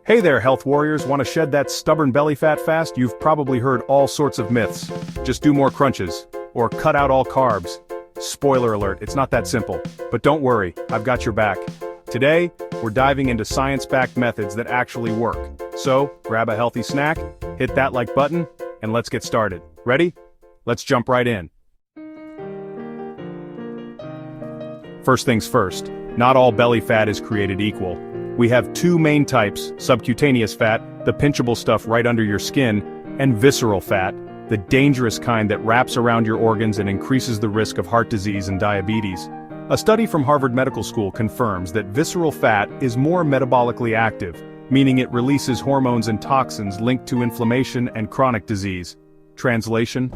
Hey there, health warriors, want to shed that stubborn belly fat fast? You've probably heard all sorts of myths. Just do more crunches. Or cut out all carbs. Spoiler alert, it's not that simple. But don't worry, I've got your back. Today, we're diving into science-backed methods that actually work. So, grab a healthy snack, hit that like button, and let's get started. Ready? Let's jump right in. First things first, not all belly fat is created equal. We have two main types, subcutaneous fat, the pinchable stuff right under your skin, and visceral fat, the dangerous kind that wraps around your organs and increases the risk of heart disease and diabetes. A study from Harvard Medical School confirms that visceral fat is more metabolically active, meaning it releases hormones and toxins linked to inflammation and chronic disease. Translation?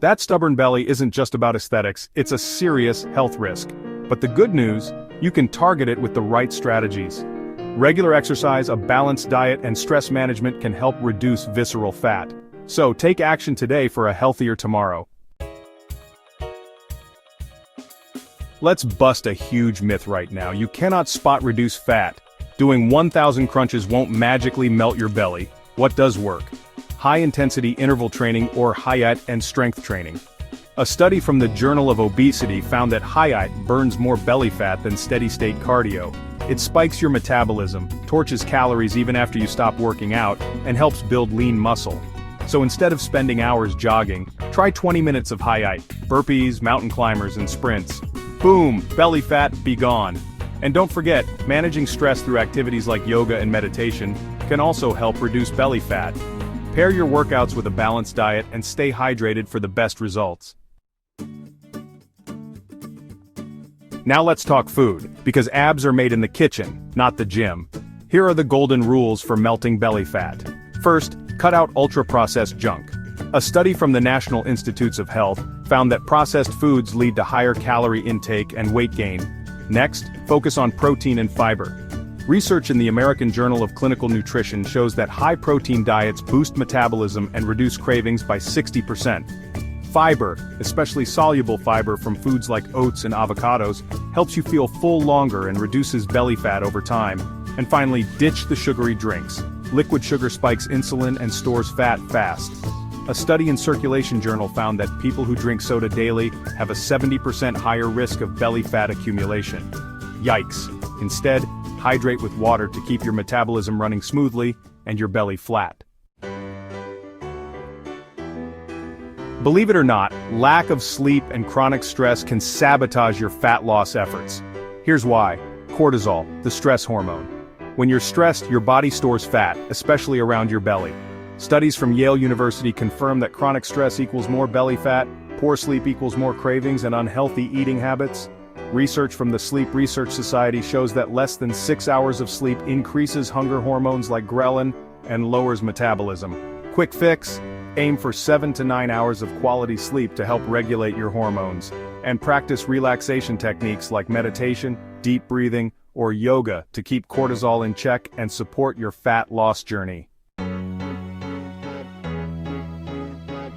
That stubborn belly isn't just about aesthetics, it's a serious health risk. But the good news, you can target it with the right strategies. Regular exercise, a balanced diet, and stress management can help reduce visceral fat. So take action today for a healthier tomorrow. Let's bust a huge myth right now. You cannot spot reduce fat. Doing 1,000 crunches won't magically melt your belly. What does work? High-intensity interval training or HIIT and strength training. A study from the Journal of Obesity found that HIIT burns more belly fat than steady-state cardio. It spikes your metabolism, torches calories even after you stop working out, and helps build lean muscle. So instead of spending hours jogging, try 20 minutes of HIIT, burpees, mountain climbers, and sprints. Boom, belly fat be gone. And don't forget, managing stress through activities like yoga and meditation can also help reduce belly fat. Pair your workouts with a balanced diet and stay hydrated for the best results. Now let's talk food, because abs are made in the kitchen, not the gym. Here are the golden rules for melting belly fat. First, cut out ultra-processed junk. A study from the National Institutes of Health found that processed foods lead to higher calorie intake and weight gain. Next, focus on protein and fiber. Research in the American Journal of Clinical Nutrition shows that high-protein diets boost metabolism and reduce cravings by 60%. Fiber, especially soluble fiber from foods like oats and avocados, helps you feel full longer and reduces belly fat over time. And finally, ditch the sugary drinks. Liquid sugar spikes insulin and stores fat fast. A study in Circulation Journal found that people who drink soda daily have a 70% higher risk of belly fat accumulation. Yikes. Instead, hydrate with water to keep your metabolism running smoothly and your belly flat. Believe it or not, lack of sleep and chronic stress can sabotage your fat loss efforts. Here's why. Cortisol, the stress hormone. When you're stressed, your body stores fat, especially around your belly. Studies from Yale University confirm that chronic stress equals more belly fat, poor sleep equals more cravings and unhealthy eating habits. Research from the Sleep Research Society shows that less than 6 hours of sleep increases hunger hormones like ghrelin and lowers metabolism. Quick fix? Aim for 7 to 9 hours of quality sleep to help regulate your hormones. And practice relaxation techniques like meditation, deep breathing, or yoga to keep cortisol in check and support your fat loss journey.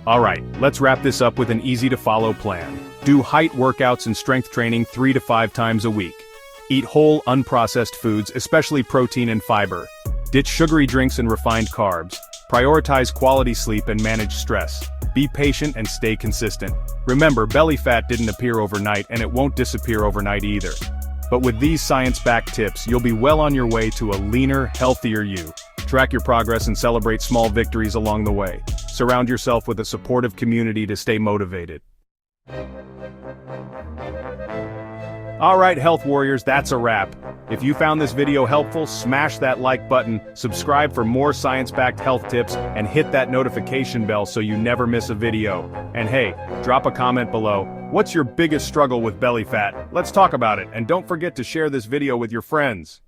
Alright, let's wrap this up with an easy-to-follow plan. Do HIIT workouts and strength training 3 to 5 times a week. Eat whole, unprocessed foods, especially protein and fiber. Ditch sugary drinks and refined carbs. Prioritize quality sleep and manage stress. Be patient and stay consistent. Remember, belly fat didn't appear overnight and it won't disappear overnight either. But with these science-backed tips, you'll be well on your way to a leaner, healthier you. Track your progress and celebrate small victories along the way. Surround yourself with a supportive community to stay motivated. Alright, health warriors, that's a wrap. If you found this video helpful, smash that like button, subscribe for more science-backed health tips, and hit that notification bell so you never miss a video. And hey, drop a comment below. What's your biggest struggle with belly fat? Let's talk about it, and don't forget to share this video with your friends.